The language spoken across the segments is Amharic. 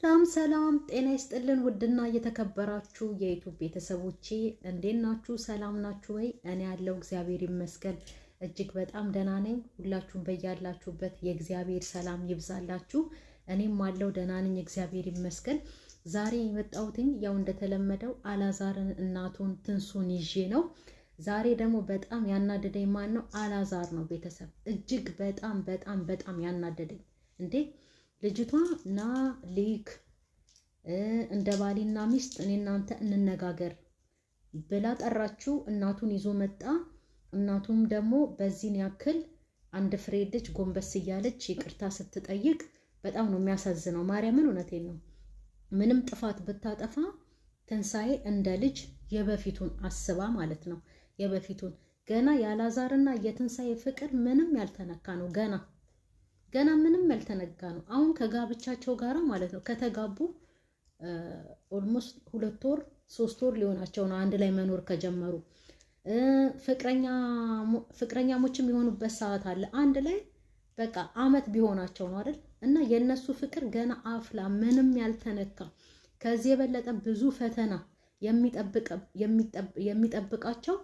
ሰላም ሰላም ጤና ይስጥልን ውድና እየተከበራችሁ የዩቲዩብ ቤተሰቦቼ እንዴት ናችሁ? ሰላም ናችሁ ወይ? እኔ ያለው እግዚአብሔር ይመስገን እጅግ በጣም ደህና ነኝ። ሁላችሁም በያላችሁበት የእግዚአብሔር ሰላም ይብዛላችሁ። እኔም አለው ደህና ነኝ እግዚአብሔር ይመስገን። ዛሬ የመጣሁትኝ ያው እንደተለመደው አላዛርን እናቱን ትንሱን ይዤ ነው። ዛሬ ደግሞ በጣም ያናደደኝ ማን ነው? አላዛር ነው። ቤተሰብ እጅግ በጣም ያናደደኝ እንዴ ልጅቷ ና ሊክ እንደ ባሊና ሚስት እኔ እናንተ እንነጋገር ብላ ጠራችሁ። እናቱን ይዞ መጣ። እናቱም ደግሞ በዚህን ያክል አንድ ፍሬ ልጅ ጎንበስ እያለች ይቅርታ ስትጠይቅ በጣም ነው የሚያሳዝነው። ማርያምን እውነቴን ነው። ምንም ጥፋት ብታጠፋ ትንሳኤ እንደ ልጅ የበፊቱን አስባ ማለት ነው። የበፊቱን ገና የአላዛርና የትንሳኤ ፍቅር ምንም ያልተነካ ነው። ገና ምንም ያልተነጋ ነው። አሁን ከጋብቻቸው ጋራ ማለት ነው ከተጋቡ ኦልሞስት 2 ወር 3 ወር ሊሆናቸው ነው አንድ ላይ መኖር ከጀመሩ። ፍቅረኛሞችም የሆኑበት ሰዓት አለ አንድ ላይ በቃ አመት ቢሆናቸው ነው አይደል? እና የነሱ ፍቅር ገና አፍላ ምንም ያልተነካ ከዚህ የበለጠ ብዙ ፈተና የሚጠብቃቸው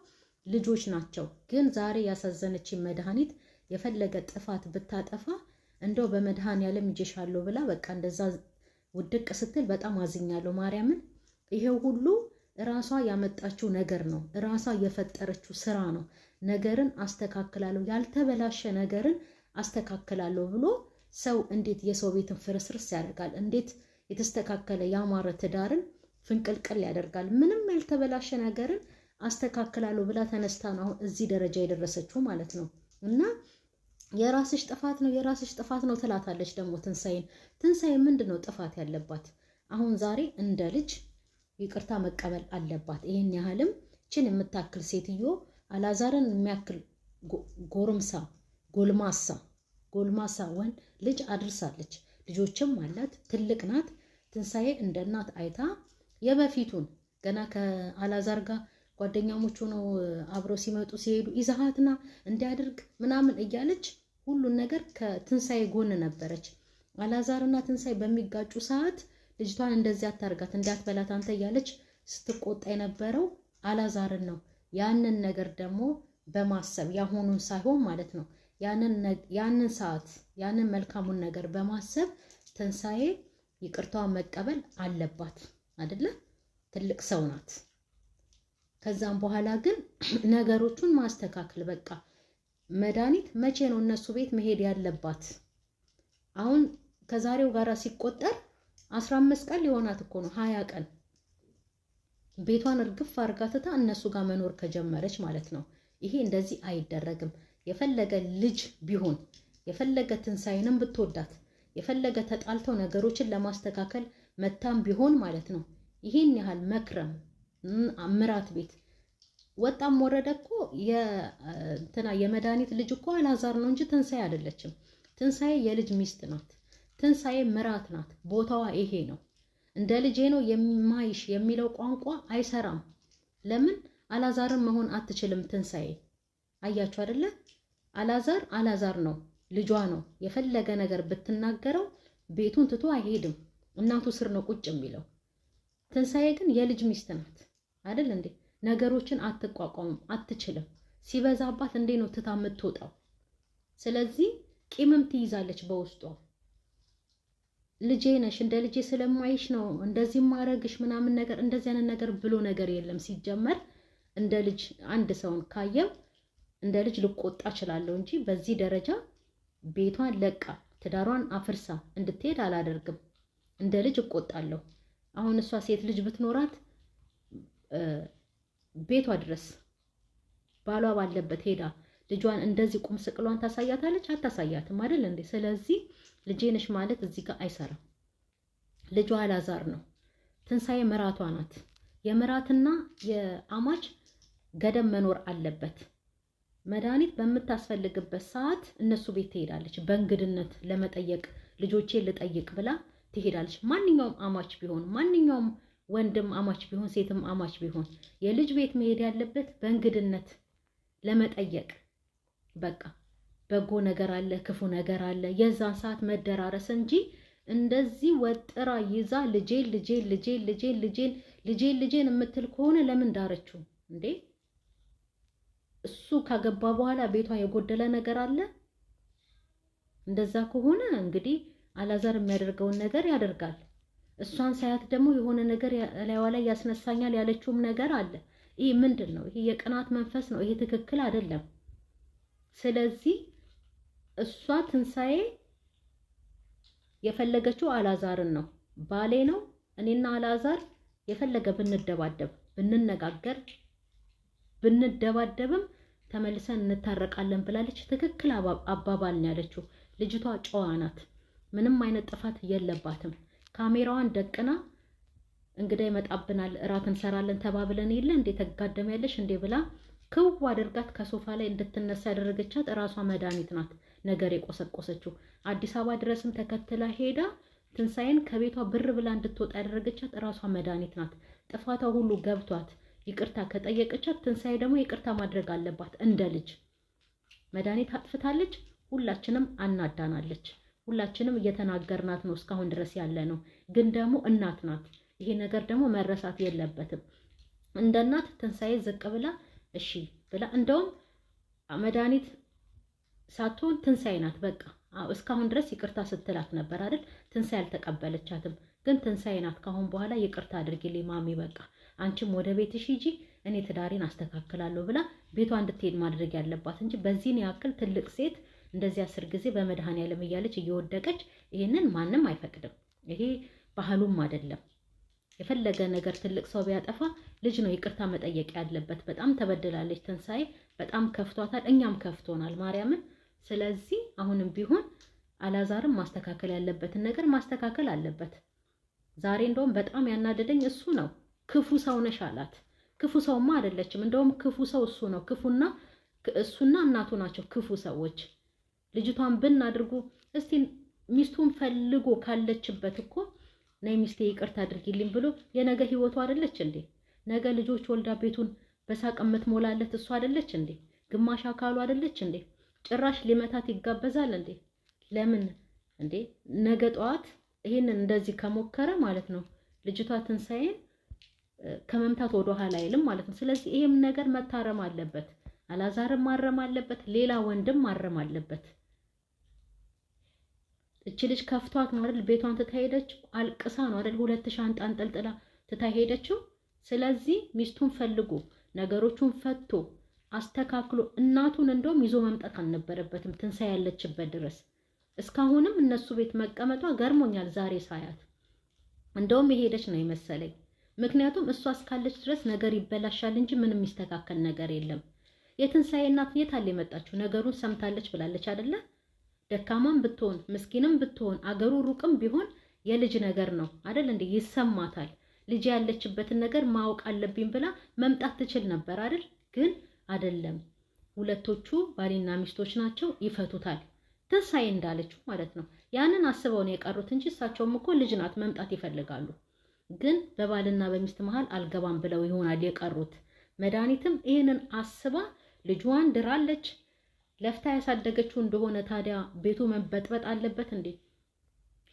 ልጆች ናቸው። ግን ዛሬ ያሳዘነችኝ መድኃኒት የፈለገ ጥፋት ብታጠፋ እንደው በመድኃኒዓለም ይጀሻለሁ ብላ በቃ እንደዛ ውድቅ ስትል በጣም አዝኛለሁ። ማርያምን ይሄው ሁሉ ራሷ ያመጣችው ነገር ነው። ራሷ የፈጠረችው ስራ ነው። ነገርን አስተካክላለሁ ያልተበላሸ ነገርን አስተካክላለሁ ብሎ ሰው እንዴት የሰው ቤትን ፍርስርስ ያደርጋል? እንዴት የተስተካከለ ያማረ ትዳርን ፍንቅልቅል ያደርጋል? ምንም ያልተበላሸ ነገርን አስተካክላለሁ ብላ ተነስታ ነው አሁን እዚህ ደረጃ የደረሰችው ማለት ነው። እና የራስሽ ጥፋት ነው ትላታለች ደግሞ ትንሳኤ ምንድነው ጥፋት ያለባት? አሁን ዛሬ እንደ ልጅ ይቅርታ መቀበል አለባት። ይሄን ያህልም ችን የምታክል ሴትዮ አላዛርን የሚያክል ጎልማሳ ወንድ ልጅ አድርሳለች። ልጆችም አላት፣ ትልቅ ናት። ትንሳኤ እንደ እናት አይታ የበፊቱን ገና ከአላዛር ጋር ጓደኛሞቹ ነው አብረው ሲመጡ ሲሄዱ ይዛሃትና እንዲያድርግ ምናምን እያለች ሁሉን ነገር ከትንሳኤ ጎን ነበረች። አላዛርና ትንሳኤ በሚጋጩ ሰዓት ልጅቷን እንደዚህ አታርጋት እንዳትበላት አንተ እያለች ስትቆጣ የነበረው አላዛርን ነው። ያንን ነገር ደግሞ በማሰብ ያሆኑን ሳይሆን ማለት ነው ያንን ሰዓት ያንን መልካሙን ነገር በማሰብ ትንሳኤ ይቅርታዋን መቀበል አለባት አይደለ? ትልቅ ሰው ናት። ከዛም በኋላ ግን ነገሮቹን ማስተካከል በቃ መድኃኒት መቼ ነው እነሱ ቤት መሄድ ያለባት? አሁን ከዛሬው ጋራ ሲቆጠር 15 ቀን ሊሆናት እኮ ነው 20 ቀን ቤቷን እርግፍ አርጋ ትታ እነሱ ጋር መኖር ከጀመረች ማለት ነው። ይሄ እንደዚህ አይደረግም። የፈለገ ልጅ ቢሆን የፈለገ ትንሳኤንም ብትወዳት የፈለገ ተጣልተው ነገሮችን ለማስተካከል መታም ቢሆን ማለት ነው ይሄን ያህል መክረም ምራት ቤት ወጣም ወረደ እኮ የመድኃኒት ልጅ እኮ አላዛር ነው እንጂ ትንሳኤ አይደለችም። ትንሳኤ የልጅ ሚስት ናት። ትንሳኤ ምራት ናት። ቦታዋ ይሄ ነው። እንደ ልጄ ነው የማይሽ የሚለው ቋንቋ አይሰራም። ለምን አላዛርን መሆን አትችልም ትንሳኤ? አያችሁ አይደለ? አላዛር ነው፣ ልጇ ነው። የፈለገ ነገር ብትናገረው ቤቱን ትቶ አይሄድም። እናቱ ስር ነው ቁጭ የሚለው። ትንሳኤ ግን የልጅ ሚስት ናት አይደል እንዴ? ነገሮችን አትቋቋምም፣ አትችልም። ሲበዛባት እንዴ ነው ትታ የምትወጣው? ስለዚህ ቂምም ትይዛለች በውስጧ። ልጄ ነሽ እንደ ልጄ ስለማይሽ ነው እንደዚህ ማረግሽ ምናምን ነገር እንደዚህ አይነት ነገር ብሎ ነገር የለም። ሲጀመር እንደ ልጅ አንድ ሰውን ካየው እንደ ልጅ ልቆጣ እችላለሁ እንጂ በዚህ ደረጃ ቤቷን ለቃ ትዳሯን አፍርሳ እንድትሄድ አላደርግም። እንደ ልጅ እቆጣለሁ። አሁን እሷ ሴት ልጅ ብትኖራት ቤቷ ድረስ ባሏ ባለበት ሄዳ ልጇን እንደዚህ ቁም ስቅሏን ታሳያታለች? አታሳያትም አይደል እንዴ? ስለዚህ ልጄ ነሽ ማለት እዚህ ጋር አይሰራም። ልጇ አላዛር ነው። ትንሳኤ ምራቷ ናት። የምራትና የአማች ገደብ መኖር አለበት። መድኃኒት በምታስፈልግበት ሰዓት እነሱ ቤት ትሄዳለች። በእንግድነት ለመጠየቅ ልጆቼን ልጠይቅ ብላ ትሄዳለች። ማንኛውም አማች ቢሆን ማንኛውም ወንድም አማች ቢሆን ሴትም አማች ቢሆን የልጅ ቤት መሄድ ያለበት በእንግድነት ለመጠየቅ በቃ በጎ ነገር አለ፣ ክፉ ነገር አለ፣ የዛን ሰዓት መደራረስ እንጂ እንደዚህ ወጥራ ይዛ ልጄን የምትል ከሆነ ለምን ዳረችው እንዴ? እሱ ካገባ በኋላ ቤቷ የጎደለ ነገር አለ? እንደዛ ከሆነ እንግዲህ አላዛር የሚያደርገውን ነገር ያደርጋል። እሷን ሳያት ደግሞ የሆነ ነገር ላይዋ ላይ ያስነሳኛል ያለችውም ነገር አለ። ይሄ ምንድን ነው? ይሄ የቅናት መንፈስ ነው። ይሄ ትክክል አይደለም። ስለዚህ እሷ ትንሳኤ የፈለገችው አላዛርን ነው። ባሌ ነው። እኔና አላዛር የፈለገ ብንደባደብ ብንነጋገር ብንደባደብም ተመልሰን እንታረቃለን ብላለች። ትክክል አባባል ነው ያለችው። ልጅቷ ጨዋ ናት። ምንም አይነት ጥፋት የለባትም። ካሜራዋን ደቅና እንግዳ ይመጣብናል እራት እንሰራለን ተባብለን የለ እንዴ ተጋደሚያለሽ እንዴ ብላ ክው አድርጋት ከሶፋ ላይ እንድትነሳ ያደረገቻት እራሷ መድኃኒት ናት። ነገር የቆሰቆሰችው አዲስ አበባ ድረስም ተከትላ ሄዳ ትንሳኤን ከቤቷ ብር ብላ እንድትወጣ ያደረገቻት እራሷ መድኃኒት ናት። ጥፋቷ ሁሉ ገብቷት ይቅርታ ከጠየቀቻት ትንሳኤ ደግሞ ይቅርታ ማድረግ አለባት። እንደ ልጅ መድኃኒት አጥፍታለች። ሁላችንም አናዳናለች። ሁላችንም እየተናገርናት ነው እስካሁን ድረስ ያለ ነው። ግን ደግሞ እናት ናት። ይሄ ነገር ደግሞ መረሳት የለበትም። እንደ እናት ትንሳኤ ዝቅ ብላ እሺ ብላ እንደውም መድኃኒት ሳትሆን ትንሳኤ ናት በቃ እስካሁን ድረስ ይቅርታ ስትላት ነበር አይደል? ትንሳኤ አልተቀበለቻትም። ግን ትንሳኤ ናት ካሁን በኋላ ይቅርታ አድርጊልኝ ማሚ በቃ አንቺም ወደ ቤትሽ ሂጂ እኔ ትዳሬን አስተካክላለሁ ብላ ቤቷ እንድትሄድ ማድረግ ያለባት እንጂ በዚህን ያክል ትልቅ ሴት እንደዚህ 10 ጊዜ በመድኃኒዓለም እያለች እየወደቀች ይሄንን ማንም አይፈቅድም። ይሄ ባህሉም አይደለም። የፈለገ ነገር ትልቅ ሰው ቢያጠፋ ልጅ ነው ይቅርታ መጠየቅ ያለበት። በጣም ተበድላለች ትንሳኤ፣ በጣም ከፍቷታል። እኛም ከፍቶናል ማርያምን። ስለዚህ አሁንም ቢሆን አላዛርም ማስተካከል ያለበትን ነገር ማስተካከል አለበት። ዛሬ እንደውም በጣም ያናደደኝ እሱ ነው። ክፉ ሰው ነሽ አላት። ክፉ ሰውማ አይደለችም። እንደውም ክፉ ሰው እሱ ነው። እሱና እናቱ ናቸው ክፉ ሰዎች። ልጅቷን ብን አድርጉ እስቲ ሚስቱን ፈልጎ ካለችበት እኮ ነይ ሚስቴ ይቅርታ አድርጊልኝ ብሎ የነገ ህይወቱ አይደለች እንዴ? ነገ ልጆች ወልዳ ቤቱን በሳቅ የምትሞላለት እሱ አይደለች እንዴ? ግማሽ አካሉ አይደለች እንዴ? ጭራሽ ሊመታት ይጋበዛል እንዴ? ለምን እንዴ? ነገ ጠዋት ይሄንን እንደዚህ ከሞከረ ማለት ነው ልጅቷ ትንሳኤን ከመምታት ወደ ኋላ አይልም ማለት ነው። ስለዚህ ይሄም ነገር መታረም አለበት። አላዛርም ማረም አለበት። ሌላ ወንድም ማረም አለበት። እቺ ልጅ ከፍቷት ነው አይደል ቤቷን ትታሄደችው? አልቅሳ ነው አይደል 2 ሻንጣ አንጠልጥላ ትታሄደችው? ስለዚህ ሚስቱን ፈልጎ ነገሮቹን ፈቶ አስተካክሎ እናቱን እንደውም ይዞ መምጣት አልነበረበትም ትንሳኤ ያለችበት ድረስ። እስካሁንም እነሱ ቤት መቀመጧ ገርሞኛል ዛሬ ሳያት። እንደውም የሄደች ነው የመሰለኝ። ምክንያቱም እሷ እስካለች ድረስ ነገር ይበላሻል እንጂ ምንም የሚስተካከል ነገር የለም። የትንሳኤ እናት የታለ የመጣችው? ነገሩን ሰምታለች ብላለች አይደለ? ደካማም ብትሆን ምስኪንም ብትሆን አገሩ ሩቅም ቢሆን የልጅ ነገር ነው አይደል እንዴ? ይሰማታል። ልጅ ያለችበትን ነገር ማወቅ አለብኝ ብላ መምጣት ትችል ነበር አይደል? ግን አይደለም። ሁለቶቹ ባልና ሚስቶች ናቸው፣ ይፈቱታል። ትንሳኤ እንዳለችው ማለት ነው። ያንን አስበው ነው የቀሩት እንጂ እሳቸውም እኮ ልጅ ናት መምጣት ይፈልጋሉ። ግን በባልና በሚስት መሃል አልገባም ብለው ይሆናል የቀሩት። መድኃኒትም ይሄንን አስባ ልጇን ድራለች። ለፍታ ያሳደገችው እንደሆነ ታዲያ ቤቱ መበጥበጥ አለበት እንዴ?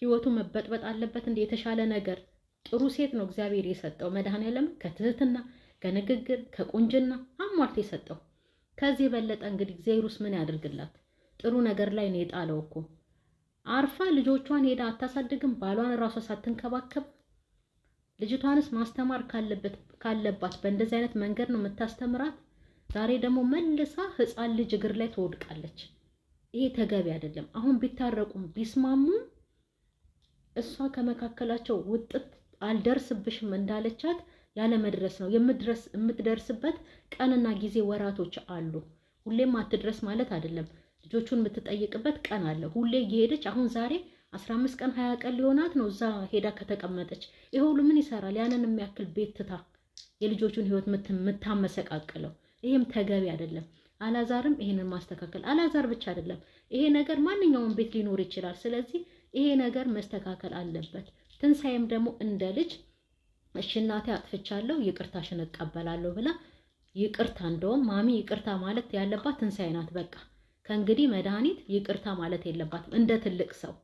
ህይወቱ መበጥበጥ አለበት እንዴ? የተሻለ ነገር ጥሩ ሴት ነው እግዚአብሔር የሰጠው መድኃኒዓለም ከትህትና ከንግግር ከቁንጅና አሟልቶ የሰጠው። ከዚህ የበለጠ እንግዲህ እግዚአብሔርስ ምን ያድርግላት? ጥሩ ነገር ላይ ነው የጣለው እኮ። አርፋ ልጆቿን ሄዳ አታሳድግም? ባሏን ራሷ ሳትንከባከብ ልጅቷንስ ማስተማር ካለባት በእንደዚህ አይነት መንገድ ነው የምታስተምራት። ዛሬ ደግሞ መልሳ ህፃን ልጅ እግር ላይ ትወድቃለች። ይሄ ተገቢ አይደለም። አሁን ቢታረቁም ቢስማሙም እሷ ከመካከላቸው ውጥት አልደርስብሽም እንዳለቻት ያለ መድረስ ነው የምትደርስበት ቀንና ጊዜ ወራቶች አሉ። ሁሌም አትድረስ ማለት አይደለም። ልጆቹን የምትጠይቅበት ቀን አለ። ሁሌ እየሄደች አሁን ዛሬ 15 ቀን 20 ቀን ሊሆናት ነው እዛ ሄዳ ከተቀመጠች። ይሄ ሁሉ ምን ይሰራል? ያንን የሚያክል ቤት ትታ የልጆቹን ህይወት የምታመሰቃቅለው ይሄም ተገቢ አይደለም። አላዛርም ይሄንን ማስተካከል አላዛር ብቻ አይደለም፣ ይሄ ነገር ማንኛውም ቤት ሊኖር ይችላል። ስለዚህ ይሄ ነገር መስተካከል አለበት። ትንሳኤም ደግሞ እንደ ልጅ እሺ እናቴ አጥፍቻለሁ ይቅርታሽን እቀበላለሁ ብላ ይቅርታ እንደውም ማሚ ይቅርታ ማለት ያለባት ትንሳኤ ናት። በቃ ከእንግዲህ መድኃኒት ይቅርታ ማለት የለባትም። እንደ ትልቅ ሰው